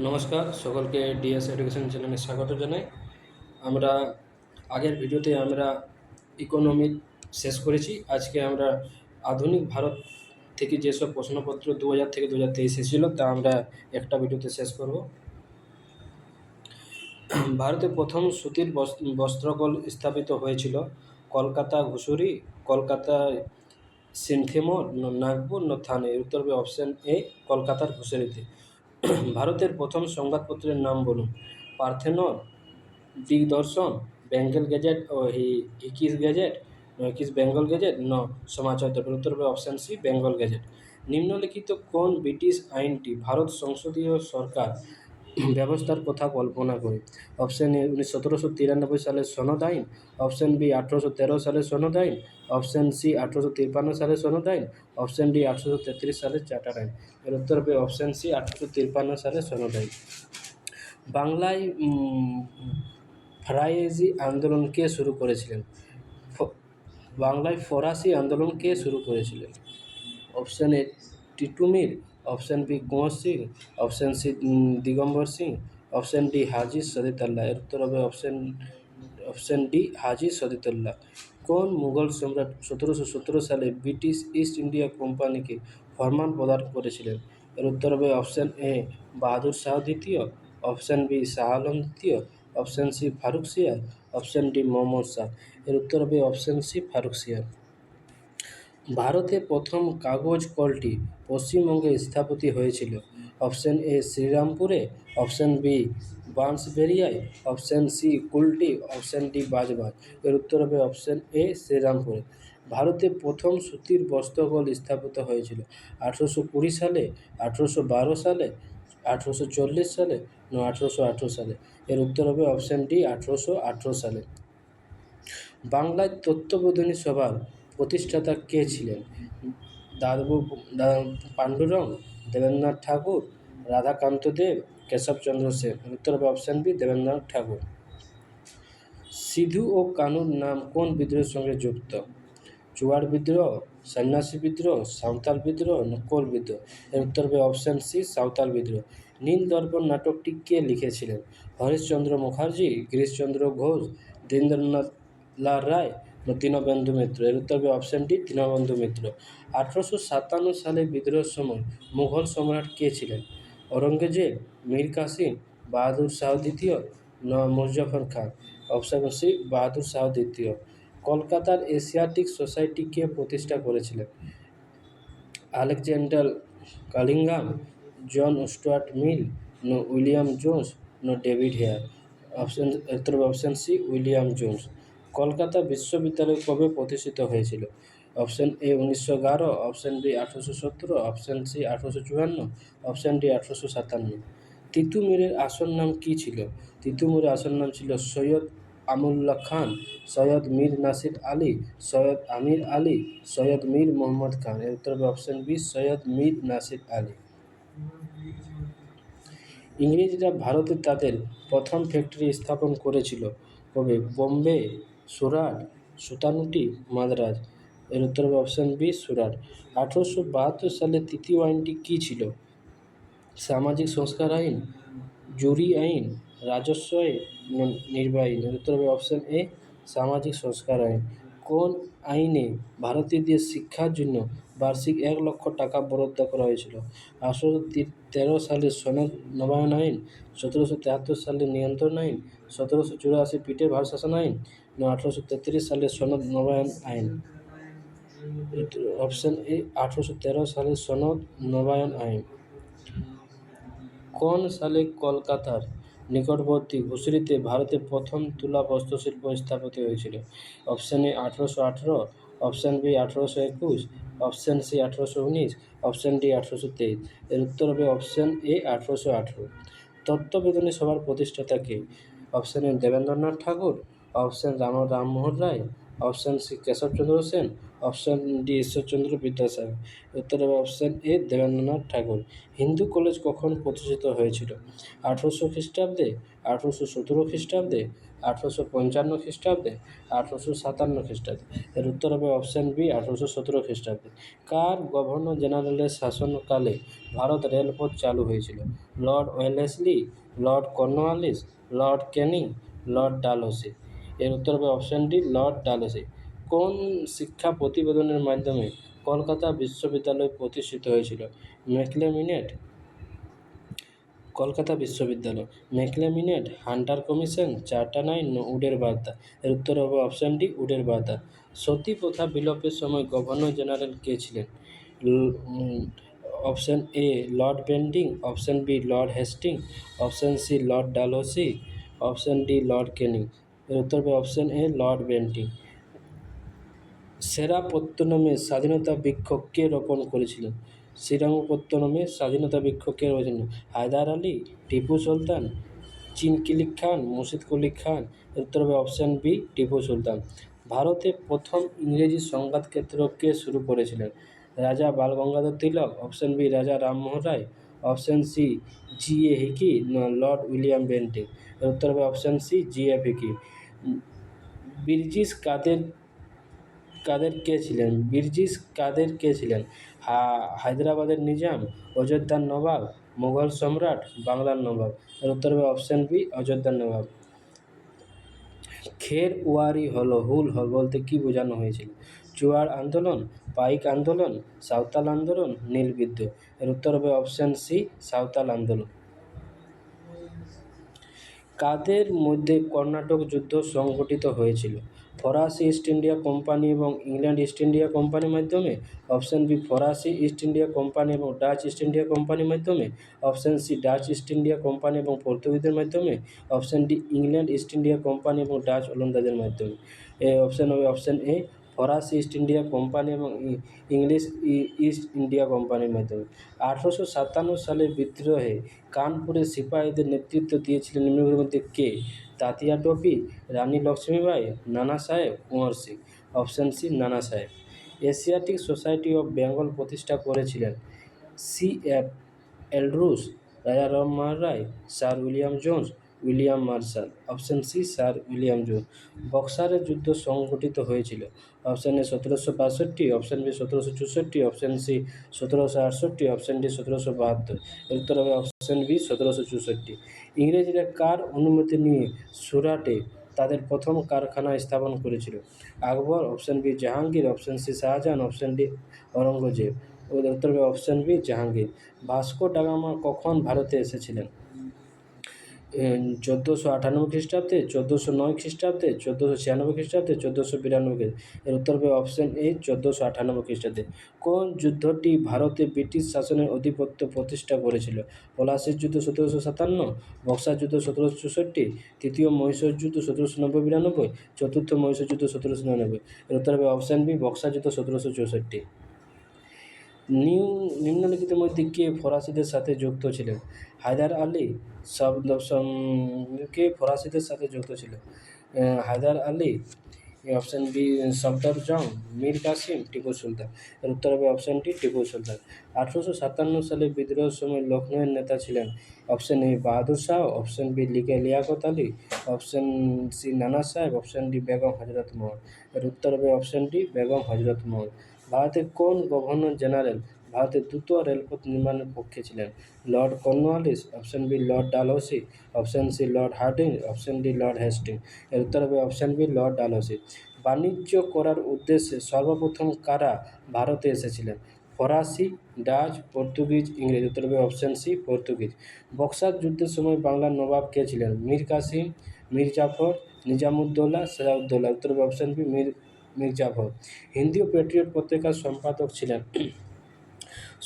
নমস্কার সকলকে DS education চ্যানেলে স্বাগত জানাই। আমরা আগের ভিডিওতে আমরা ইকোনমি শেষ করেছি। আজকে আমরা আধুনিক ভারত থেকে যেসব প্রশ্নপত্র 2000 থেকে 2023 এসেছিল তা আমরা একটা ভিডিওতে শেষ করব। ভারতে প্রথম সুতির বস্ত্রকল স্থাপিত হয়েছিল কলকাতা ঘুষুরি, কলকাতায় সিনথেমর, নাগপুর, থানে। এর উত্তর হবে অপশন এ, কলকাতার ঘুষুরিতে। ভারতের প্রথম সংবাদপত্রের নাম বলুন। পার্থেনন, দিগদর্শন, বেঙ্গল গেজেট ও হিকিস গেজেট, হিকিস বেঙ্গল গেজেট, সমাচার দর্পণ। উত্তর হবে অপশন সি, বেঙ্গল গেজেট। নিম্নলিখিত কোন ব্রিটিশ আইনটি ভারত সংসদীয় সরকার ব্যবস্থার কথা কল্পনা করে? অপশন এ 1793 সালের সনদ আইন, অপশন বি 1813 সালের সনদ আইন, অপশন সি 1853 সালের সনদ আইন, অপশন ডি 1833 সালের চার্টার আইন। এর উত্তর হবে অপশন সি 1853 সালের সনদ আইন। বাংলায় ফরাসি আন্দোলন কে শুরু করেছিলেন? বাংলায় ফরাসি আন্দোলন কে শুরু করেছিলেন? Option A Titu Mir, option B Kunwar Singh, option C Digambar Singh, option D Haji Saditullah. এর উত্তর হবে অপশন ডি হাজি সদিতুল্লাহ। কোন মুঘল সম্রাট 1717 সালে ব্রিটিশ ইস্ট ইন্ডিয়া কোম্পানিকে ফরমান প্রদান করেছিলেন? এর উত্তর হবে অপশন এ বাহাদুর শাহ দ্বিতীয়, অপশন বি শাহ আলম দ্বিতীয়, অপশন সি ফারুক সিয়ার, অপশন ডি মোহাম্মদ শাহ। এর উত্তর হবে অপশন সি ফারুক সিয়ার। ভারতে প্রথম কাগজ কলটি পশ্চিমবঙ্গে স্থাপিত হয়েছিল। অপশন এ শ্রীরামপুরে, অপশন বি বাঁশবেড়িয়ায়, option C Kulti, option D Budge Budge. এর উত্তর হবে অপশন এ শ্রীরামপুরে। ভারতে প্রথম সুতির বস্ত্রকল স্থাপিত হয়েছিল 1820 সালে, 1812 সালে, 1840 সালে, 1818 সালে। এর উত্তর হবে অপশন ডি 1818 সালে। বাংলায় তত্ত্ববোধিনী সভার প্রতিষ্ঠাতা কে ছিলেন? দাদু পাণ্ডুরঙ্গ, দেবেন্দ্রনাথ ঠাকুর, রাধাকান্ত দেব, কেশবচন্দ্র সেন। উত্তর হবে অপশন বি দেবেন্দ্রনাথ ঠাকুর। সিধু ও কানুর নাম কোন বিদ্রোহের সঙ্গে যুক্ত? চুয়াড় বিদ্রোহ, সন্ন্যাসী বিদ্রোহ, সাঁওতাল বিদ্রোহ, কোল বিদ্রোহ। এর উত্তর হবে অপশন সি সাঁওতাল বিদ্রোহ। নীল দর্পণ নাটকটি কে লিখেছিলেন? হরিশচন্দ্র মুখার্জি, গিরিশচন্দ্র ঘোষ, দ্বিজেন্দ্রনাথ লাল রায়, দীনবন্ধু মিত্র। এর উত্তর হবে অপশন ডি দীনবন্ধু মিত্র। 1857 সালে বিদ্রোহের সময় মুঘল সম্রাট কে ছিলেন? ঔরঙ্গজেব, মীর কাসিম, বাহাদুর শাহ দ্বিতীয়, মুজফর খান। অপশন সি বাহাদুর শাহ দ্বিতীয়। কলকাতার এশিয়াটিক সোসাইটি কে প্রতিষ্ঠা করেছিলেন? Alexander Cunningham, John Stuart Mill, William Jones, David Hare. উত্তর option C William Jones. Kolkata বিশ্ববিদ্যালয় কবে প্রতিষ্ঠিত হয়েছিল? Option A 1911, option B 1817, option C 1854, option D 1857। তিতুমিরের আসল নাম কী ছিল? তিতুমিরের আসল নাম ছিল সৈয়দ আমুল্লাহ খান, সৈয়দ মীর নাসির আলী, সৈয়দ আমির আলী, সৈয়দ মীর মোহাম্মদ খান। এর উত্তর হবে অপশন বি সৈয়দ মীর নাসির আলী। ইংরেজরা ভারতে তাদের প্রথম ফ্যাক্টরি স্থাপন করেছিল কবে? বোম্বে, সুরাট, সুতানুটি, মাদ্রাজ। এর উত্তর হবে অপশন বি সুরাট। 1872 সালের তৃতীয় আইনটি কী ছিল? সামাজিক সংস্কার আইন, জুরি আইন, রাজস্ব আইন, নির্বাহী আইন। এর উত্তর হবে অপশন এ সামাজিক সংস্কার আইন। কোন আইনে ভারতীয়দের শিক্ষার জন্য বার্ষিক 1 লক্ষ টাকা বরাদ্দ করা হয়েছিল? 1813 সালের সনদ নবায়ন আইন, 1773 সালের নিয়ন্ত্রণ আইন, 1784 পিটের ভার শাসন আইন, 1833 সালের সনদ নবায়ন আইন। অপশন এ 1813 সালের সনদ নবায়ন আইন। কোন সালে কলকাতার নিকটবর্তী ঘুষুরিতে ভারতের প্রথম তুলা বস্ত্রশিল্প স্থাপিত হয়েছিল? Option A 1818, option B 1821, option C 1819, option D 1823। এর উত্তর হবে অপশন এ 1818। তত্ত্ববোধিনী সভার প্রতিষ্ঠাতা কে? Option A Debendranath Tagore, option Rammohan Roy, option C Keshab Chandra Sen, option D Ishwar Chandra Vidyasagar. উত্তর হবে option A Debendranath Tagore. Hindu college কখন প্রতিষ্ঠিত হয়েছিল? 1800 খ্রিস্টাব্দে, 1817 খ্রিস্টাব্দে, 1855 খ্রিস্টাব্দে, 1857 খ্রিস্টাব্দে। এর উত্তর হবে অপশন বি 1817 খ্রিস্টাব্দে। কার গভর্নর জেনারেলের শাসনকালে ভারত রেলপথ চালু হয়েছিল? Lord Wellesley, Lord Cornwallis, Lord Canning, Lord Dalhousie. এর উত্তর হবে অপশন ডি লর্ড ডালহৌসি। কোন শিক্ষা প্রতিবেদনের মাধ্যমে কলকাতা বিশ্ববিদ্যালয় প্রতিষ্ঠিত হয়েছিল? ম্যাকলেমিনেট, কলকাতা বিশ্ববিদ্যালয়, ম্যাকলেমিনেট, হান্টার কমিশন, চার্টার আইন, উডের বার্তা। এর উত্তর হবে অপশন ডি উডের বার্তা। সতী প্রথা বিলোপের সময় গভর্নর জেনারেল কে ছিলেন? Option A Lord Bentinck, option B Lord Hastings, option C Lord Dalhousie, option D Lord Canning. এর উত্তর হবে অপশন এ লর্ড বেন্টিং। শ্রীরঙ্গপত্তনমে স্বাধীনতা বৃক্ষ কে রোপণ করেছিলেন? শ্রীরঙ্গপত্তনমে স্বাধীনতা বৃক্ষ কে রয়েছেন? হায়দার আলী, টিপু সুলতান, চিনকিলি খান, মুর্শিদ কুলি খান। এর উত্তর হবে অপশন বি টিপু সুলতান। ভারতে প্রথম ইংরেজি সংবাদ কেন্দ্র কে শুরু করেছিলেন? রাজা বালগঙ্গাধর তিলক, option B Raja Rammohan Roy, option C G A Hickey, lord William Bentinck. এর উত্তর হবে option C G F Hickey. British কাদের কাদের কে ছিলেন? ব্রিটিশ কাদের কে ছিলেন? হায়দ্রাবাদের নিজাম, অযোধ্যার নবাব, মুঘল সম্রাট, বাংলার নবাব। এর উত্তর হবে অপশন বি অযোধ্যার নবাব। খেরওয়ারি হুল বলতে কি বোঝানো হয়েছিল? চুয়ার আন্দোলন, পাইক আন্দোলন, সাঁওতাল আন্দোলন, নীল বিদ্রোহ। এর উত্তর হবে অপশন সি সাঁওতাল আন্দোলন। কাদের মধ্যে কর্ণাটক যুদ্ধ সংঘটিত হয়েছিল? ফরাসি ইস্ট ইন্ডিয়া কোম্পানি এবং ইংল্যান্ড ইস্ট ইন্ডিয়া কোম্পানির মাধ্যমে, অপশন বি ফরাসি ইস্ট ইন্ডিয়া কোম্পানি এবং ডাচ ইস্ট ইন্ডিয়া কোম্পানির মাধ্যমে, option C Dutch east India company এবং পর্তুগিজদের মাধ্যমে, option D England east India company এবং ডাচ ওলন্দাজের মাধ্যমে। অপশন হবে অপশন এ ফরাসি ইস্ট ইন্ডিয়া কোম্পানি এবং ইংলিশ ইস্ট ইন্ডিয়া কোম্পানির মাধ্যমে। 1857 সালের বিদ্রোহে কানপুরের সিপাহীদের নেতৃত্ব দিয়েছিলেন নিম্নলিখিতের মধ্যে কে? তাতিয়া টোপি, রানী লক্ষ্মীবাই, নানা সাহেব, কুঁওয়ার সিং। অপশন সি নানা সাহেব। এশিয়াটিক সোসাইটি অফ বেঙ্গল প্রতিষ্ঠা করেছিলেন? C F Andrews, Raja Rammohan Roy, sir William Jones, William Marshall. Option C sir William Jones. বক্সারের যুদ্ধ সংঘটিত হয়েছিল? Option A 1762, option B 1764, option C 1768, option D 1772। এর উত্তর হবে অপশন বি 1764। ইংরেজরা কার অনুমতি নিয়ে সুরাটে তাদের প্রথম কারখানা স্থাপন করেছিল? Akbar, option B Jahangir, option C Shah Jahan, option D Aurangzeb. উত্তর হবে option B Jahangir. Vasco da Gama কখন ভারতে এসেছিলেন? 1498 খ্রিস্টাব্দে, 1409 খ্রিস্টাব্দে, 1496 খ্রিস্টাব্দে, 1492। এর উত্তর হবে অপশন এ 1498 খ্রিস্টাব্দে। কোন যুদ্ধটি ভারতে ব্রিটিশ শাসনের আধিপত্য প্রতিষ্ঠা করেছিল? পলাশির যুদ্ধ 1757, বক্সার যুদ্ধ 1764, তৃতীয় মহীশূর যুদ্ধ 1790-92, চতুর্থ মহীশূর যুদ্ধ 1799। এর উত্তর হবে অপশন বি বক্সার যুদ্ধ 1764। নিম্নলিখিতের মধ্যে কে ফরাসিদের সাথে যুক্ত ছিলেন? হায়দার আলী কে ফরাসিদের সাথে যুক্ত ছিলেন? হায়দার আলী, অপশন বি সফদর জং, মীর কাসিম, টিপু সুলতান। এর উত্তর হবে অপশন ডি টিপু সুলতান। 1857 সালে বিদ্রোহের সময় লখনৌয়ের নেতা ছিলেন? Option A Bahadur Shah, option B Liaquat Ali, option C Nana Sahib, option D Begum হজরত মহল। এর উত্তর হবে অপশন ডি বেগম হজরত মহল। ভারতের কোন গভর্নর জেনারেল ভারতের দ্রুত রেলপথ নির্মাণের পক্ষে ছিলেন? Lord Cornwallis, option B Lord Dalhousie, option C Lord Hardinge, option D Lord Hastings. এর উত্তর হবে অপশন বি লর্ড ডালহৌসি। বাণিজ্য করার উদ্দেশ্যে সর্বপ্রথম কারা ভারতে এসেছিলেন? ফরাসি, ডাচ, পর্তুগিজ, ইংরেজ। উত্তর হবে অপশন সি পর্তুগিজ। বক্সার যুদ্ধের সময় বাংলার নবাব কে ছিলেন? মীর কাসিম, মীর জাফর, নিজামুদ্দৌলা, সিরাজউদ্দৌলা। উত্তর হবে option B Mir Jafar. Hindu Patriot পত্রিকার সম্পাদক ছিলেন?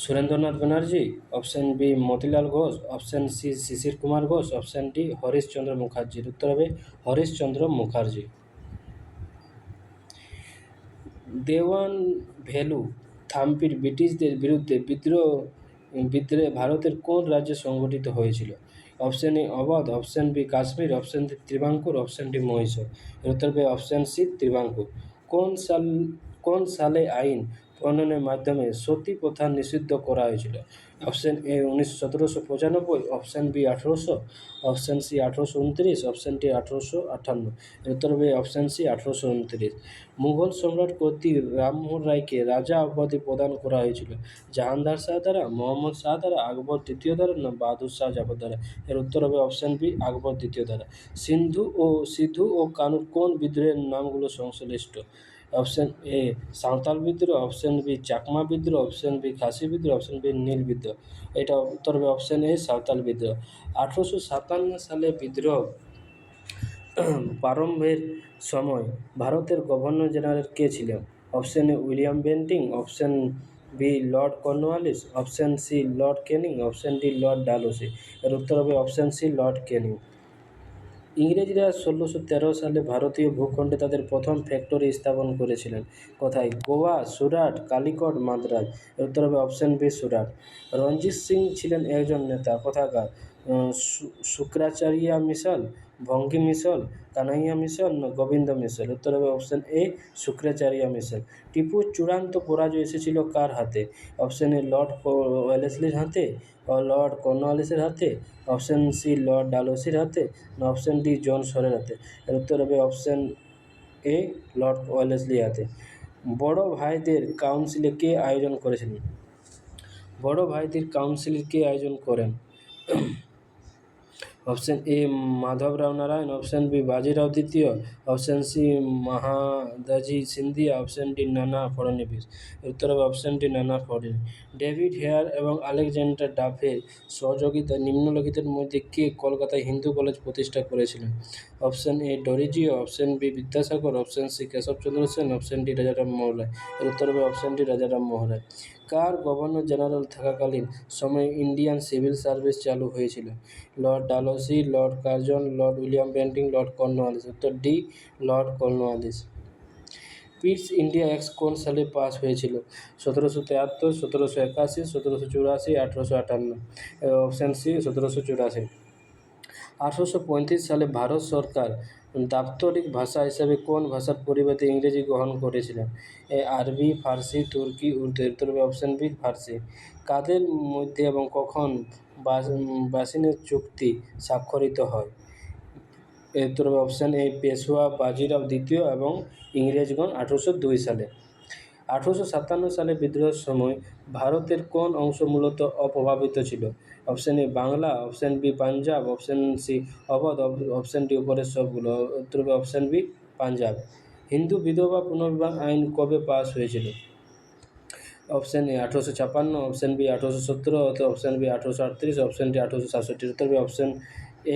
Surendranath Banerjee, option B Motilal Ghosh, option C Sisir Kumar Ghosh, option D Harishchandra মুখার্জির। উত্তর হবে হরিশচন্দ্র মুখার্জি। দেওয়ান ভ্যালু থাম্পির ব্রিটিশদের বিরুদ্ধে বিদ্রোহে ভারতের কোন রাজ্যে সংঘটিত হয়েছিল? Option A Awadh, option B Kashmir, option D Travancore, option D Mysore. এর উত্তর হবে অপশন সি ত্রিবাঙ্কুর। কোন সালে আইন প্রণয়নের মাধ্যমে সতী প্রথা নিষিদ্ধ করা হয়েছিল? Option A 1795, option B 1800, option C 1829, option D 1858। এর উত্তর হবে অপশন সি 1829। মুঘল সম্রাট কর্তৃক রামমোহন রায়কে রাজা উপাধি প্রদান করা হয়েছিল? জাহানদার শাহ দ্বারা, মোহাম্মদ শাহ দ্বারা, আকবর দ্বিতীয় দ্বারা না বাহাদুর শাহ জাফর দ্বারা? এর উত্তর হবে অপশন বি আকবর দ্বিতীয় দ্বারা। সিধু ও কানুর কোন বিদ্রোহের নামগুলো সংশ্লিষ্ট? অপশন এ সাঁওতাল বিদ্রোহ, অপশন বি চাকমা বিদ্রোহ, অপশন বি খাসি বিদ্রোহ, অপশন বি নীল বিদ্রোহ। এটা উত্তর হবে অপশন এ সাঁওতাল বিদ্রোহ। 1857 সালে বিদ্রোহ প্রারম্ভের সময় ভারতের গভর্নর জেনারেল কে ছিলেন? Option A William Bentinck, option B Lord Cornwallis, option C Lord Canning, option D Lord Dalhousie. এর উত্তর হবে অপশন সি লর্ড ক্যানিং। ইংরেজরা 1613 সালে ভারতীয় ভূখণ্ডে তাদের প্রথম ফ্যাক্টরি স্থাপন করেছিলেন কোথায়? গোয়া, সুরাট, কালিকট, মাদ্রাজ। এর উত্তর হবে অপশন বি সুরাট। রঞ্জিত সিং ছিলেন একজন নেতা কোথাকার? শুক্রাচার্য মিশল, ভঙ্গি মিশল, কানাইয়া মিশল না গোবিন্দ মিশল? উত্তর হবে অপশন এ শুক্রাচার্য মিশল। টিপুর চূড়ান্ত পরাজয় এসেছিল কার হাতে? অপশন এ লর্ড ওয়েলেসলির হাতে, লর্ড কর্নওয়ালিসের হাতে, অপশন সি লর্ড ডালহৌসির হাতে না অপশন ডি জন শরের হাতে? এর উত্তর হবে অপশন এ লর্ড ওয়েলেসলির হাতে। বড় ভাইদের কাউন্সিলে কে আয়োজন করেছিলেন? বড় ভাইদের কাউন্সিল কে আয়োজন করেন? Option A Madhavrao Narayan, option B Bajirao দ্বিতীয়, option C Mahadaji Scindia, option D Nana Phadnavis. উত্তর হবে option D Nana Phadnavis. David Hare এবং আলেকজান্ডার ডাফের সহযোগিতায় নিম্নলিখিতের মধ্যে কে কলকাতায় হিন্দু কলেজ প্রতিষ্ঠা করেছিলেন? Option A Derozio, option B Vidyasagar, option C Keshab Chandra Sen, option D Rajaram Mohan Roy. এর উত্তর হবে অপশন ডি রাজারাম মোহন রায়। কার গভর্নর জেনারেল থাকাকালীন সময়ে ইন্ডিয়ান সিভিল সার্ভিস চালু হয়েছিল? Lord Dalhousie, lord Curzon, lord William Bentinck, lord Cornwallis. উত্তর D Lord Cornwallis. Pitt's India act কোন সালে পাস হয়েছিল? 1773, 1781, 1784, 1858। Option C 1784। 1835 সালে ভারত সরকার দাপ্তরিক ভাষা হিসেবে কোন ভাষার পরিবর্তে ইংরেজি গ্রহণ করেছিলেন? আরবি, ফার্সি, তুর্কি, উর্দু। উত্তর হবে অপশন বি ফার্সি। কাদের মধ্যে এবং কখন বাসিনের চুক্তি স্বাক্ষরিত হয়? এর উত্তর হবে অপশন এ পেশোয়া বাজিরাও দ্বিতীয় এবং ইংরেজগণ 1802 সালে। 1857 সালে বিদ্রোহের সময় ভারতের কোন অংশ মূলত অপ্রভাবিত ছিল? Option A Bangla, option B Punjab, option C Awadh, option D উপরের সবগুলো। উত্তর হবে অপশন বি পাঞ্জাব। হিন্দু বিধবা পুনর্বিবাহ আইন কবে পাস হয়েছিল? Option A 1856, option B 1817, option B 1838, option D 1867। উত্তর হবে অপশন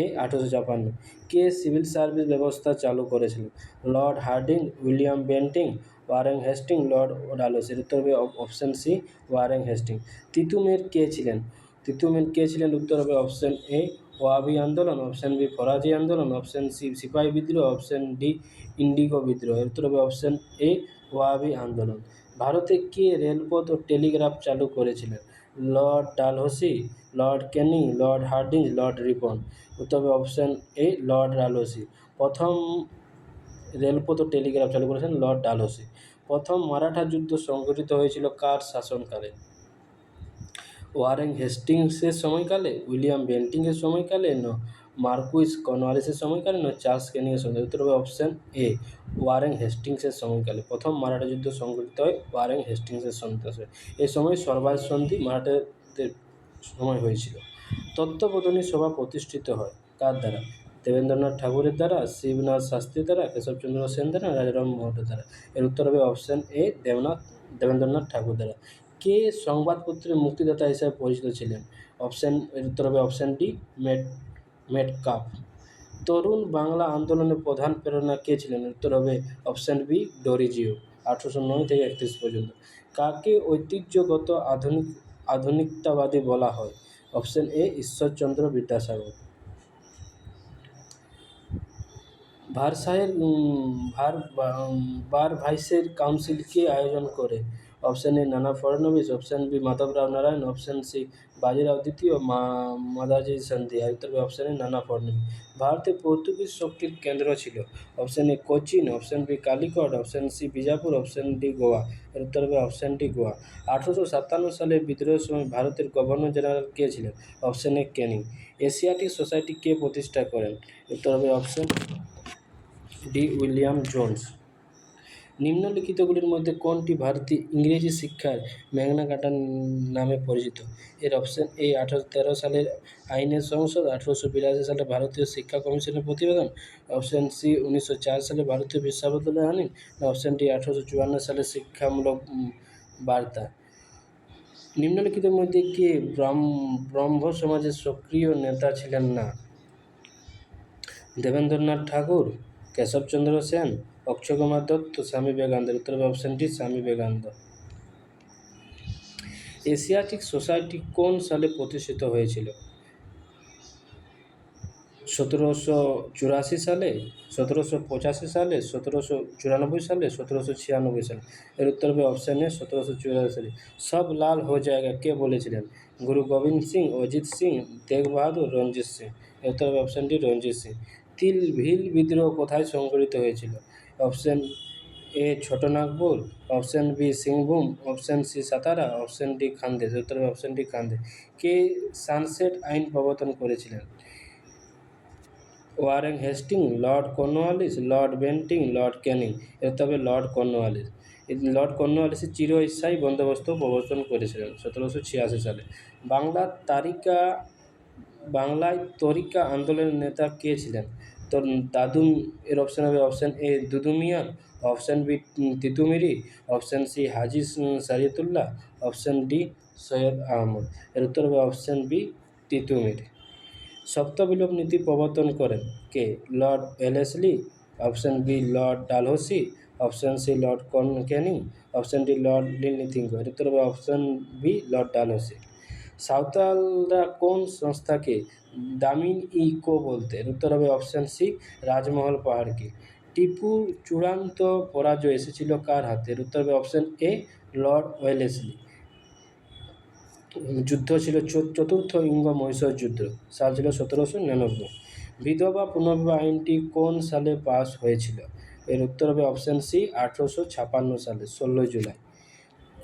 এ 1856। কে সিভিল সার্ভিস ব্যবস্থা চালু করেছিলেন? Lord Hardinge, William Bentinck, Warren Hastings, lord Dalhousie. উত্তর হবে option C Warren Hastings. Titumir কে ছিলেন? তিতুমির কে ছিলেন? উত্তর হবে অপশন এ ওয়াবি আন্দোলন, অপশন বি ফরাজি আন্দোলন, অপশন সি সিপাহী বিদ্রোহ, অপশন ডি ইন্ডিগো বিদ্রোহ। উত্তর হবে অপশন এ ওয়াবি আন্দোলন। ভারতে কে রেলপথ ও টেলিগ্রাফ চালু করেছিলেন? Lord Dalhousie, Lord Canning, Lord Hardinge, Lord Ripon. উত্তর হবে অপশন এ লর্ড ডালহৌসি। প্রথম রেলপথ ও টেলিগ্রাফ চালু করেছেন লর্ড ডালহৌসি। প্রথম মারাঠা যুদ্ধ সংঘটিত হয়েছিল কার শাসনকালে? ওয়ারেন হেস্টিংসের সময়কালে, উইলিয়াম বেন্টিংয়ের সময়কালে না মার্কুইস কর্নওয়ালিসের সময়কালে না চার্লস ক্যানিংয়ের সময়কালে? উত্তর হবে অপশন এ ওয়ারেন হেস্টিংসের সময়কালে। প্রথম মারাঠা যুদ্ধ সংঘটিত হয় ওয়ারেন হেস্টিংসের সময়কালে। এই সময় সরবাজ সন্ধি মারাঠাদের সময় হয়েছিল। তত্ত্ববোধিনী সভা প্রতিষ্ঠিত হয় কার দ্বারা? দেবেন্দ্রনাথ ঠাকুরের দ্বারা, শিবনাথ শাস্ত্রীর দ্বারা, কেশবচন্দ্র সেন দ্বারা, রাজারাম মোহনের দ্বারা? এর উত্তর হবে অপশন এ দেবেন্দ্রনাথ ঠাকুর দ্বারা। কে সংবাদপত্রের মুক্তিদাতা হিসেবে পরিচিত ছিলেন? এর উত্তর হবে অপশন ডি মেটকাফ। তরুণ বাংলা আন্দোলনের প্রধান প্রেরণা কে ছিলেন? উত্তর হবে অপশন বি ডরিজিও, 1809 থেকে 31 পর্যন্ত। কাকে ঐতিহ্যগত আধুনিকতাবাদী বলা হয়? Option A Ishwar Chandra Vidyasagar. ভারসাইয়ের ভার্সাইয়ের কাউন্সিল কে আয়োজন করে? Option A Nana Phadnavis, option B Madhavrao Narayan, option C Bajirao দ্বিতীয়, মাদাজি সন্ধি। আর উত্তর হবে অপশন এ নানা পর্ণিমা। ভারতে পর্তুগিজ শক্তির কেন্দ্র ছিল। Option A Cochin, option B Calicut, option C Bijapur, option D Goa. এর উত্তর হবে অপশন ডি গোয়া। 1857 সালে বিদ্রোহের সময় ভারতের গভর্নর জেনারেল কে ছিলেন? Option A Canning. Asiatic society কে প্রতিষ্ঠা করেন? উত্তর হবে অপশন ডি উইলিয়াম জোন্স। নিম্নলিখিতগুলির মধ্যে কোনটি ভারতীয় ইংরেজি শিক্ষার ম্যাগনা কার্টা নামে পরিচিত? এর অপশন এ 1813 সালের আইনের সংসদ, 1882 সালে ভারতীয় শিক্ষা কমিশনের প্রতিবেদন, অপশন সি 1904 সালে ভারতীয় বিশ্ববিদ্যালয় আইন, অপশন ডি 1854 সালে শিক্ষামূলক বার্তা। নিম্নলিখিতের মধ্যে কে ব্রহ্ম সমাজের সক্রিয় নেতা ছিলেন না? দেবেন্দ্রনাথ ঠাকুর, কেশবচন্দ্র সেন, অক্ষয় কুমার দত্ত, স্বামী বিবেকানন্দ। উত্তর হবে option D Swami Vivekananda. Asiatic society কোন সালে প্রতিষ্ঠিত হয়েছিল? 1784 সালে, 1785 সালে, 1794 সালে, 1796 সালে। এর উত্তর হবে অপশন এ 1784 সালে। সব লাল হো জায়গা কে বলেছিলেন? গুরু গোবিন্দ সিং, অজিত সিং, তেগ বাহাদুর, রঞ্জিত সিং। এর উত্তর হবে অপশন ডি রঞ্জিত সিং। ভিল বিদ্রোহ কোথায় সংঘটিত হয়েছিল? Option A Chota Nagpur, option B Singhbhum, option C Satara, option D Khandesh. উত্তর হবে অপশন ডি খানদেশ। কে সানসেট আইন প্রবর্তন করেছিলেন? Warren Hastings, lord Cornwallis, lord Bentinck, lord Canning. এর তবে লর্ড কর্নওয়ালিস। লর্ড কর্নওয়ালিসের চিরস্থায়ী বন্দোবস্ত প্রবর্তন করেছিলেন 1786 সালে। বাংলায় তরিকা আন্দোলনের নেতা কে ছিলেন? তো দাদুম। এর অপশন হবে অপশন এ দুদু মিয়াঁ, অপশন বি তিতুমিরি, অপশন সি হাজি শরীয়তুল্লাহ, অপশন ডি সৈয়দ আহমদ। এর উত্তর হবে অপশন বি তিতুমিরি। সপ্তবিলোপ নীতি প্রবর্তন করেন কে? Lord Wellesley, option B Lord Dalhousie, option C Lord Canning, option D lord লিলিথিঙ্গো। এর উত্তর হবে অপশন বি লর্ড ডালহৌসি। সাঁওতালরা কোন সংস্থাকে দামিন-ই-কো বলতেন? উত্তর হবে অপশন সি রাজমহল পাহাড়কে। টিপুর চূড়ান্ত পরাজয় এসেছিল কার হাতে? এর উত্তর হবে অপশন এ লর্ড ওয়েলেসলি। যুদ্ধ ছিল চতুর্থ ইঙ্গ-মহীশূর যুদ্ধ, সাল ছিল 1799। বিধবা পুনর্বিবাহ আইনটি কোন সালে পাস হয়েছিল? এর উত্তর হবে অপশন সি 1856 সালে 16 জুলাই।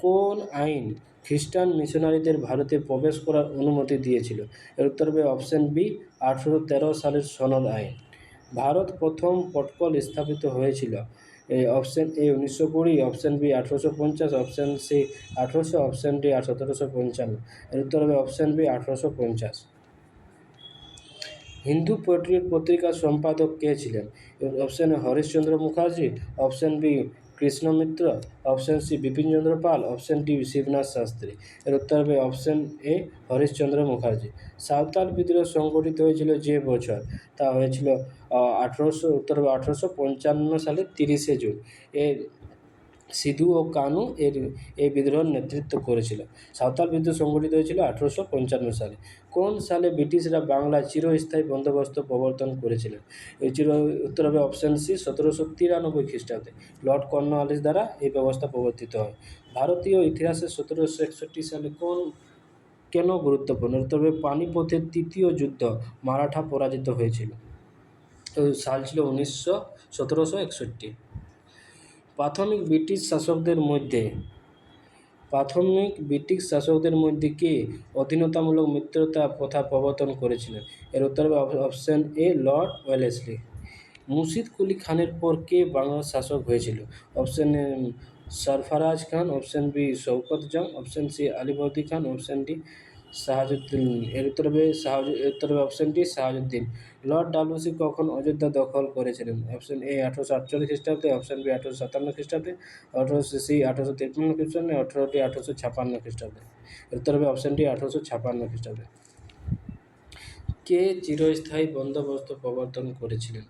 কোন আইন খ্রিস্টান মিশনারিদের ভারতে প্রবেশ করার অনুমতি দিয়েছিল? এর উত্তর হবে অপশন বি 1813 সালের সনদ আইন। ভারত প্রথম পটকল স্থাপিত হয়েছিল? Option A 1920, option B 1850, option C 1800, option D 1755। এর উত্তর হবে অপশন বি 1850। হিন্দু পেট্রিয়ট পত্রিকার সম্পাদক কে ছিলেন? Option A Harishchandra Mukherjee, option B Krishna Mitra, option C Bipinchandra Pal, option D Shibnath Shastri. এর উত্তর হবে অপশন এ হরিশচন্দ্র মুখার্জি। সাঁওতাল বিদ্রোহ সংগঠিত হয়েছিল যে বছর, তা হয়েছিল 1855 সালের 30 জুন। এর সিধু ও কানু এই বিদ্রোহের নেতৃত্ব করেছিল। সাঁওতাল বিদ্রোহ সংগঠিত হয়েছিল 1855 সালে। কোন সালে ব্রিটিশরা বাংলায় চিরস্থায়ী বন্দোবস্ত প্রবর্তন করেছিলেন? উত্তর হবে অপশন সি 1793 খ্রিস্টাব্দে। লর্ড কর্নওয়ালিস দ্বারা এই ব্যবস্থা প্রবর্তিত হয়। ভারতীয় ইতিহাসে 1761 সালে কেন গুরুত্বপূর্ণ? উত্তর হবে পানিপথের তৃতীয় যুদ্ধ মারাঠা পরাজিত হয়েছিল। সাল ছিল 1761। প্রাথমিক ব্রিটিশ শাসকদের মধ্যে কে অধীনতামূলক মিত্রতা প্রথা প্রবর্তন করেছিলেন? এর উত্তর হবে option A Lord Wellesley. Murshid Quli খানের পর কে বাংলার শাসক হয়েছিল? Option A Sarfaraz Khan, option B Shaukat Jung, option C Alivardi Khan, option D Shahabuddin. এর উত্তর হবে option D Shahabuddin. Lord Dalhousie কখন অযোধ্যা দখল করেছিলেন? অপশন এ 1848 খ্রিস্টাব্দে, অপশন বি 1857 খ্রিস্টাব্দে, সি 1853 খ্রিস্টাব্দে, ডি 1856 খ্রিস্টাব্দে। এর উত্তর হবে অপশন ডি 1856 খ্রিস্টাব্দে। কে চিরস্থায়ী বন্দোবস্ত প্রবর্তন করেছিলেন?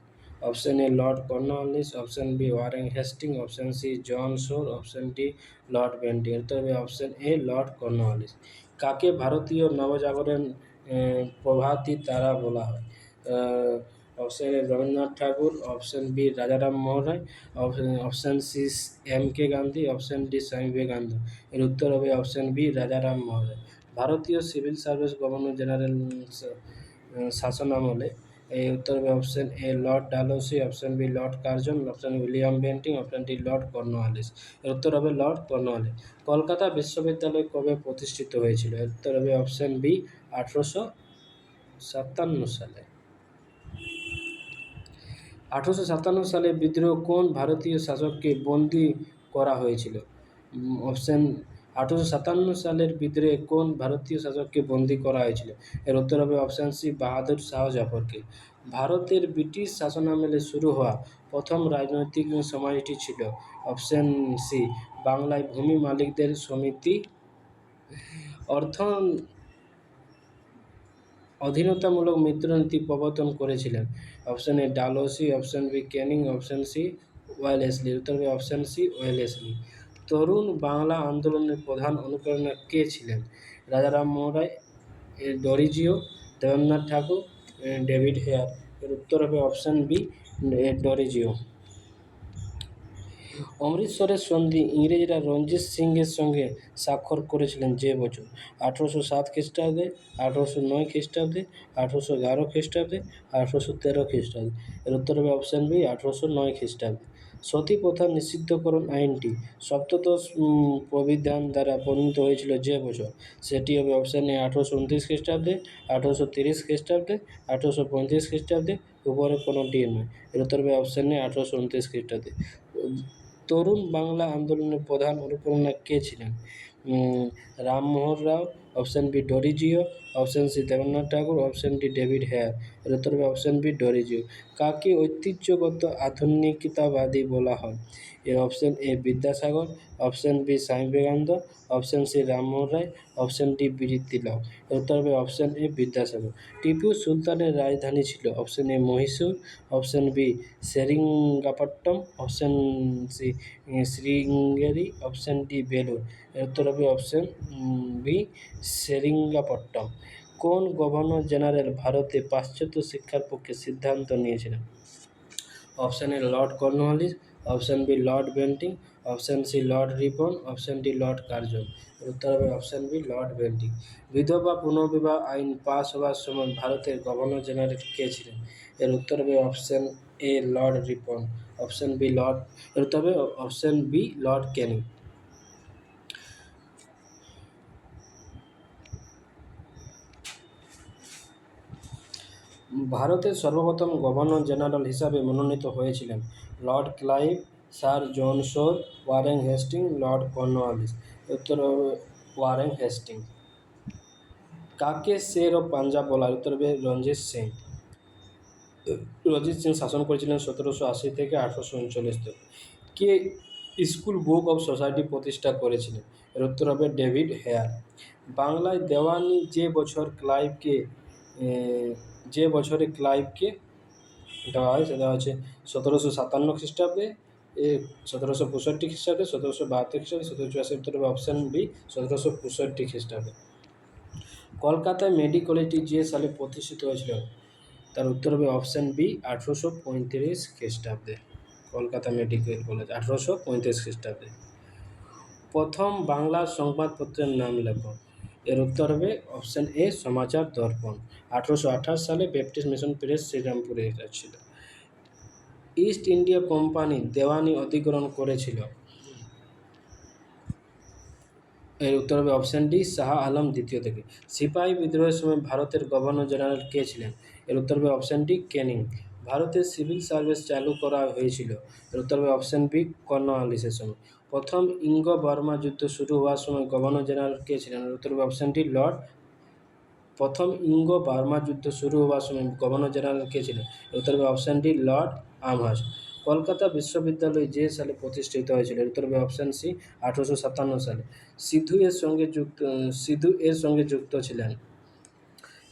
Option A Lord Cornwallis, option B Warren Hastings, option C John Shore, option D Lord Bentinck. এর উত্তর হবে অপশন এ লর্ড কর্নওয়ালিস। কাকে ভারতীয় নবজাগরণ প্রভাতী তারা বলা হয়? Option A Rabindranath Thakur, option B Rajaram Mohan Roy, option C M K Gandhi, option D Swami Vivekananda. এর উত্তর হবে অপশন বি রাজারাম মোহন রায়। ভারতীয় সিভিল সার্ভিস গভর্নর জেনারেল শাসনামলে। এই উত্তর হবে option A Lord Dalhousie, option B Lord Curzon, option William Bentinck, option D Lord Cornwallis. এর উত্তর হবে লর্ড কর্নওয়ালিস। কলকাতা বিশ্ববিদ্যালয় কবে প্রতিষ্ঠিত হয়েছিল? এর উত্তর হবে অপশন বি 1857 সালে। 1857 সালে বিদ্রোহ কোন ভারতীয় শাসককে বন্দী করা হয়েছিল? অপশন 1857 সালের বিদ্রোহে কোন ভারতীয় শাসককে বন্দী করা হয়েছিল? এর উত্তর হবে অপশন সি বাহাদুর শাহ জাফরকে। ভারতের ব্রিটিশ শাসনামলে শুরু হওয়া প্রথম রাজনৈতিক সমাজটি ছিল অপশন সি বাংলায় ভূমি মালিকদের সমিতি। অর্থ অধীনতামূলক মৃত্যুনীতি প্রবর্তন করেছিলেন? Option A Dalhousie, option B Canning, option C Wellesley. উত্তর হবে অপশন সি ওয়েলেসলি। তরুণ বাংলা আন্দোলনের প্রধান অনুপ্রেরণা কে ছিলেন? Raja Rammohan Roy, Derozio, Debendranath Thakur, David Hare. এর উত্তর হবে অপশন বি ডরিজিও। অমৃতসরের সন্ধি ইংরেজরা রঞ্জিত সিংয়ের সঙ্গে স্বাক্ষর করেছিলেন যে বছর? 1807 খ্রিস্টাব্দে, 1809 খ্রিস্টাব্দে, 1811 খ্রিস্টাব্দে, 1813 খ্রিস্টাব্দে। এর উত্তর হবে অপশন বি 1809 খ্রিস্টাব্দে। সতী প্রথা নিষিদ্ধকরণ আইনটি সপ্তদশ প্রবিধান দ্বারা প্রণীত হয়েছিল যে বছর? সেটি হবে অপশন এ 1829 খ্রিস্টাব্দে, 1830 খ্রিস্টাব্দে, 1835 খ্রিস্টাব্দে, উপরে কোনোটি নয়। এর উত্তর হবে অপশন এ 1829 খ্রিস্টাব্দে। তরুণ বাংলা আন্দোলনের প্রধান অনুপ্রেরণা কে ছিলেন? Rammohan Rao, option B Derozio, option C Debendranath Tagore, option D David Hare. এর উত্তর হবে অপশন বি ডরিজিও। কাকে ঐতিহ্যগত আধুনিকতাবাদী বলা হয়? এর option A Vidyasagar, option B Swami Vivekananda, option C Rammohan Roy, option D Bir Tilak. এর উত্তর হবে অপশন এ বিদ্যাসাগর। টিপু সুলতানের রাজধানী ছিল? Option A Mysore, option B Seringapatam, option C Sringeri, option D Belur. এর উত্তর হবে অপশন বি সেরিঙ্গাপট্টম। কোন গভর্নর জেনারেল ভারতে পাশ্চাত্য শিক্ষার পক্ষে সিদ্ধান্ত নিয়েছিলেন? Option A Lord Cornwallis, option B Lord Bentinck, option C Lord Ripon, option D Lord Curzon. এর উত্তর হবে অপশন বি লর্ড বেন্টিং। বিধবা পুনর্বিবাহ আইন পাস হওয়ার সময় ভারতের গভর্নর জেনারেল কে ছিলেন? এর উত্তর হবে option A Lord Ripon, option B Lord, এর উত্তর হবে অপশন বি লর্ড ক্যানিং। ভারতের সর্বপ্রথম গভর্নর জেনারেল হিসাবে মনোনীত হয়েছিলেন? লর্ড ক্লাইভ, স্যার জন শোর, ওয়ারেন হেস্টিং, লর্ড কর্নওয়ালিস। উত্তর হবে ওয়ারেন হেস্টিং। কাকে শের ও পাঞ্জাব বলা হয়? উত্তর হবে রঞ্জিত সিং। রঞ্জিত সিং শাসন করেছিলেন 1780 থেকে 1839 তক। কে স্কুল বুক অফ সোসাইটি প্রতিষ্ঠা করেছিলেন? এর উত্তর হবে ডেভিড হেয়ার। বাংলায় দেওয়ানি যে বছরে ক্লাইভকে দেওয়া হয় সেটা হচ্ছে 1757 খ্রিস্টাব্দে, 1765 খ্রিস্টাব্দে, 1772 খ্রিস্টাব্দে, 1784। উত্তর হবে অপশন বি 1765 খ্রিস্টাব্দে। কলকাতায় মেডিকলটি যে সালে প্রতিষ্ঠিত হয়েছিল? তার উত্তর হবে অপশন বি 1835 খ্রিস্টাব্দে। কলকাতা মেডিকেল কলেজ 1835 খ্রিস্টাব্দে। প্রথম বাংলা সংবাদপত্রের নাম লেখো। এর উত্তর হবে অপশন এ সমাচার দর্পণ। 1828 সালে ব্যাপটিস্ট মিশন প্রেস শ্রীরামপুরে এটা ছিল। ইস্ট ইন্ডিয়া কোম্পানি দেওয়ানি অধিগ্রহণ করেছিল? এর উত্তর হবে অপশন ডি শাহ আলম দ্বিতীয় থেকে। সিপাহী বিদ্রোহের সময় ভারতের গভর্নর জেনারেল কে ছিলেন? এর উত্তর হবে অপশন ডি ক্যানিং। ভারতের সিভিল সার্ভিস চালু করা হয়েছিল? এর উত্তর হবে অপশন বি কর্নওয়ালিসের সময়। প্রথম ইঙ্গ বার্মা যুদ্ধ শুরু হওয়ার সময় গভর্নর জেনারেল কে ছিলেন? এর উত্তর হবে অপশন ডি লর্ড। প্রথম ইঙ্গ বার্মা যুদ্ধ শুরু হওয়ার সময় গভর্নর জেনারেল কে ছিলেন? এর উত্তর হবে option D Lord Amherst. Kolkata বিশ্ববিদ্যালয় যে সালে প্রতিষ্ঠিত হয়েছিল? এর উত্তর হবে অপশন সি 1857 সালে। সিধু এর সঙ্গে যুক্ত ছিলেন?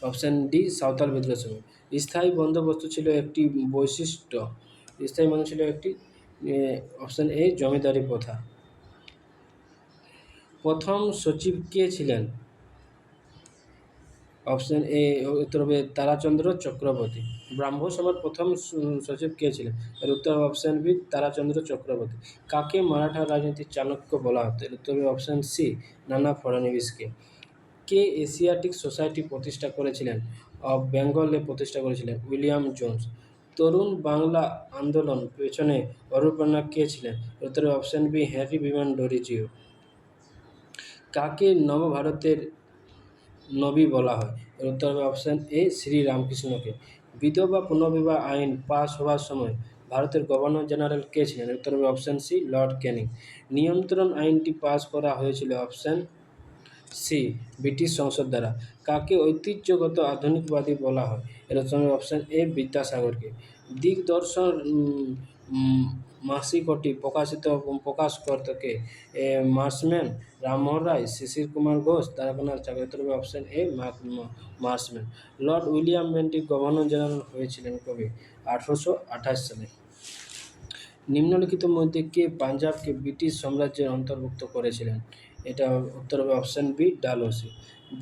অপশন ডি সাঁওতাল বিদ্রোহের সময়। স্থায়ী বন্দোবস্ত ছিল একটি বৈশিষ্ট্য? স্থায়ী বন্দোবস্ত ছিল একটি অপশন এ জমিদারি প্রথা। প্রথম সচিব কে ছিলেন? অপশন এ উত্তর হবে তারাচন্দ্র চক্রবর্তী। ব্রাহ্ম সমাজ প্রথম সচিব কে ছিলেন? এর উত্তর হবে অপশন বি তারাচন্দ্র চক্রবর্তী। কাকে মারাঠা রাজনীতির চাণক্য বলা হতো? এর উত্তর হবে অপশন সি নানা ফড়নবিসকে। কে এশিয়াটিক সোসাইটি প্রতিষ্ঠা করেছিলেন? অফ বেঙ্গলে প্রতিষ্ঠা করেছিলেন উইলিয়াম জোন্স। তরুণ বাংলা আন্দোলন পেছনে অনুপ্রেরণা কে ছিলেন? উত্তরে অপশন বি হ্যারি বিমান ডরিজিও। কাকে নবভারতের নবী বলা হয়? এর উত্তর হবে অপশন এ শ্রী রামকৃষ্ণকে। বিধবা পুনর্বিবাহ আইন পাস হওয়ার সময় ভারতের গভর্নর জেনারেল কে ছিলেন? এর উত্তর হবে অপশন সি লর্ড ক্যানিং। নিয়ন্ত্রণ আইনটি পাস করা হয়েছিল অপশন সি ব্রিটিশ সংসদ দ্বারা। কাকে ঐতিহ্যগত আধুনিকবাদী বলা হয়? এর উত্তর হবে অপশন এ বিদ্যাসাগরকে। দিগদর্শন মাসিকটি প্রকাশ করত কে? মার্সম্যান, রামমোহন রায়, শিশির কুমার ঘোষ, তারকনাথ চাকর। উত্তর হবে অপশন এ Marshman. Lord William Bentinck governor general হয়েছিলেন কবে? 1828 সালে। নিম্নলিখিত মধ্যে কে পাঞ্জাবকে ব্রিটিশ সাম্রাজ্যের অন্তর্ভুক্ত করেছিলেন? এটা উত্তর হবে option B Dalhousie.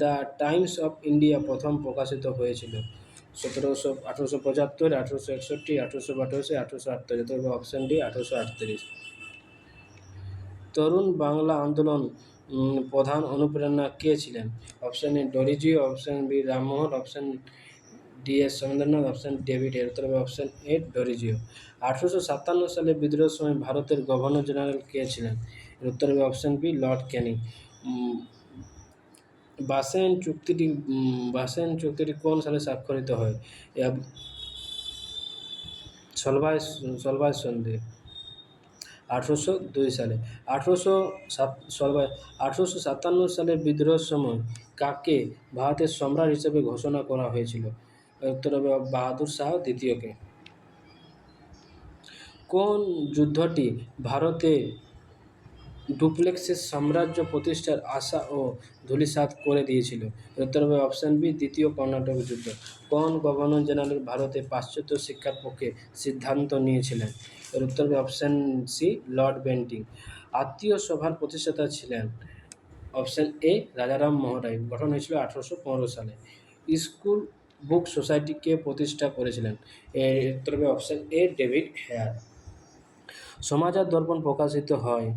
The Times of India প্রথম প্রকাশিত হয়েছিল 1875, 1861, 1882, 1848। উত্তর হবে অপশন ডি 1838। তরুণ বাংলা আন্দোলন প্রধান অনুপ্রেরণা কে ছিলেন? Option A Derozio, option B Rammohan, option D S Rabindranath, option David. এর উত্তর হবে অপশন এ ডরিজিও। 1857 সালে বিদ্রোহের সময় ভারতের গভর্নর জেনারেল কে ছিলেন? এর উত্তর হবে অপশন বি লর্ড ক্যানিং। বাসেন চুক্তিটি কোন সালে স্বাক্ষরিত হয়? সলভাই সন্ধি 1802 সালে। 1857 সালে বিদ্রোহের সময় কাকে ভারতের সম্রাট হিসেবে ঘোষণা করা হয়েছিল? উত্তর হবে বাহাদুর শাহ দ্বিতীয়কে। কোন যুদ্ধটি ভারতে ডুপ্লেক্সের সাম্রাজ্য প্রতিষ্ঠার আশা ও ধূলিসাৎ করে দিয়েছিল? উত্তর হবে অপশন বি দ্বিতীয় কর্ণাটক যুদ্ধ। কোন গভর্নর জেনারেল ভারতে পাশ্চাত্য শিক্ষার পক্ষে সিদ্ধান্ত নিয়েছিলেন? এর উত্তর হবে অপশন সি লর্ড বেন্টিং। আত্মীয় সভার প্রতিষ্ঠাতা ছিলেন? অপশন এ রাজারাম মোহন রায়। গঠন হয়েছিল 1815 সালে। স্কুল বুক সোসাইটি কে প্রতিষ্ঠা করেছিলেন? এর উত্তর হবে option A David Hare. Samachar Darpan প্রকাশিত হয়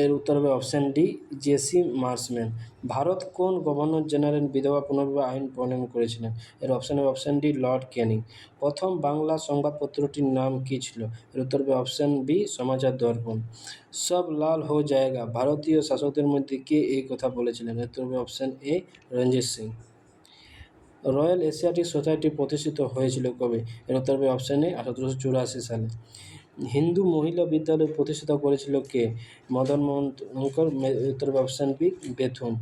এর উত্তর হবে option D JC Marshman. Bharat কোন গভর্নর জেনারেল বিধবা পুনর্বিবাহ আইন প্রণয়ন করেছিলেন? এর অপশন হবে অপশন ডি লর্ড ক্যানিং। প্রথম বাংলা সংবাদপত্রটির নাম কী ছিল? এর উত্তর হবে অপশন বি সমাচার দর্পণ। সব লাল হো জায়েগা ভারতীয় শাসকদের মধ্যে কে এই কথা বলেছিলেন? এর উত্তর হবে অপশন এ Ranjit Singh. Royal Asiatic society প্রতিষ্ঠিত হয়েছিল কবে? এর উত্তর হবে অপশন এ 1884 সালে। হিন্দু মহিলা বিদ্যালয় প্রতিষ্ঠিত করেছিল কে? মদন মোহন লঙ্কর। উত্তর হবে অপশন বি বেথুন।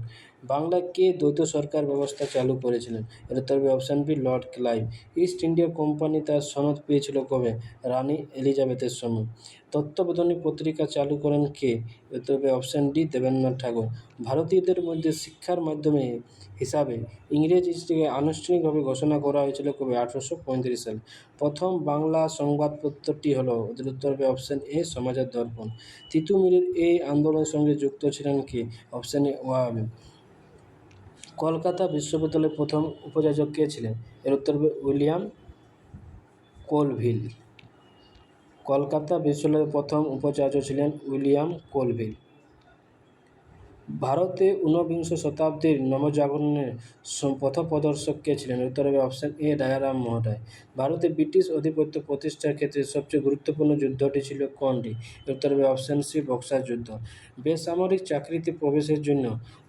বাংলায় কে দ্বৈত সরকার ব্যবস্থা চালু করেছিলেন? এর উত্তর হবে option B Lord Clive. East India company তার সনদ পেয়েছিল কবে? রানী এলিজাবেথের সময়। তত্ত্ববোধিনী পত্রিকা চালু করেন কে? উত্তর হবে অপশন ডি দেবেন্দ্রনাথ ঠাকুর। ভারতীয়দের মধ্যে শিক্ষার মাধ্যমে হিসাবে ইংরেজিকে আনুষ্ঠানিকভাবে ঘোষণা করা হয়েছিল কবে? 1835 সালে। প্রথম বাংলা সংবাদপত্রটি হলো? উত্তর হবে অপশন এ সমাচার দর্পণ। তিতুমিরের এই আন্দোলনের সঙ্গে যুক্ত ছিলেন কে? Option A Wahabi. কলকাতা বিশ্ববিদ্যালয়ের প্রথম উপাচার্য কে ছিলেন? এর উত্তর হবে উইলিয়াম কোলভিল। কলকাতা বিশ্ববিদ্যালয়ের প্রথম উপাচার্য ছিলেন উইলিয়াম কোলভিল। ভারতে ঊনবিংশ শতাব্দীর নবজাগরণের পথপ্রদর্শক কে ছিলেন? উত্তর হবে অপশন এ রাজারাম মোহন রায়। ভারতে ব্রিটিশ আধিপত্য প্রতিষ্ঠার ক্ষেত্রে সবচেয়ে গুরুত্বপূর্ণ যুদ্ধটি ছিল কোনটি? উত্তর হবে অপশন সি বক্সার যুদ্ধ। বেসামরিক চাকরিতে প্রবেশের জন্য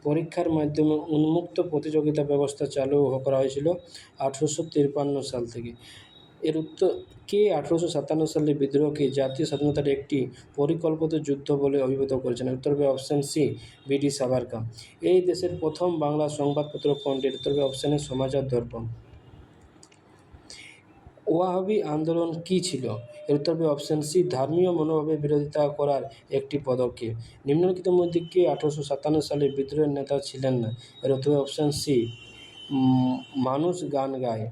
পরীক্ষার মাধ্যমে উন্মুক্ত প্রতিযোগিতা ব্যবস্থা চালু করা হয়েছিল 1853 সাল থেকে। এর উত্তর কে 1857 সালে বিদ্রোহকে জাতীয় স্বাধীনতার একটি পরিকল্পিত যুদ্ধ বলে অভিহিত করেছেন? উত্তর হবে অপশন সি বি.ডি. সাভারকার। এই দেশের প্রথম বাংলা সংবাদপত্র কোনটি? উত্তর হবে অপশন এ সমাচার দর্পণ। ওয়াহাবি আন্দোলন কী ছিল? এর উত্তর হবে অপশন সি ধর্মীয় মনোভাবের বিরোধিতা করার একটি পদক্ষেপ। নিম্নলিখিতের মধ্যে কে 1857 সালে বিদ্রোহের নেতা ছিলেন না? এর উত্তর হবে অপশন সি মানুষ গান গায়।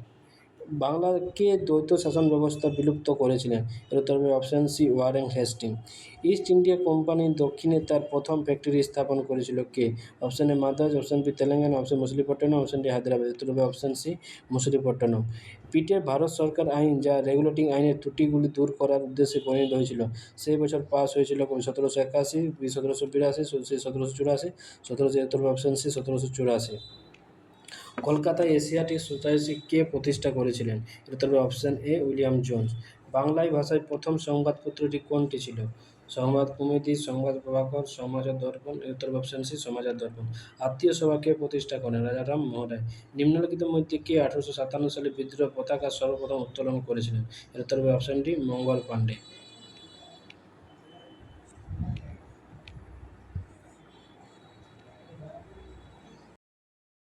বাংলাকে দ্বৈত শাসন ব্যবস্থা বিলুপ্ত করেছিলেন? এর উত্তর হবে option C Warren Hastings. East India company দক্ষিণে তার প্রথম ফ্যাক্টরি স্থাপন করেছিল কে? Option A Madras, option B Telangana, option Machilipatnam, option D Hyderabad. উত্তর হবে অপশান সি মছলিপট্টনম। পিটের ভারত সরকার আইন, যা রেগুলেটিং আইনের ত্রুটিগুলি দূর করার উদ্দেশ্যে প্রণীত হয়েছিল, সেই বছর পাস হয়েছিল কবে? 1781, বি 1782, সি 1784, 1700। উত্তর হবে অপশান সি 1784। কলকাতায় এশিয়াটিক সোসাইটি কে প্রতিষ্ঠা করেছিলেন? এর উত্তর হবে অপশান এ উইলিয়াম জোন্স। বাংলায় ভাষায় প্রথম সংবাদপত্রটি কোনটি ছিল? সংবাদ কুমুদি, সংবাদ প্রভাকর, সমাচার দর্পণ। এর উত্তর হবে অপশান সি সমাচার দর্পণ। আত্মীয় সভা কে প্রতিষ্ঠা করেন? রাজারাম মোহন রায়। নিম্নলিখিতের মধ্যে কে 1857 সালে বিদ্রোহ পতাকা সর্বপ্রথম উত্তোলন করেছিলেন? এর উত্তর হবে অপশান ডি মঙ্গল পাণ্ডে।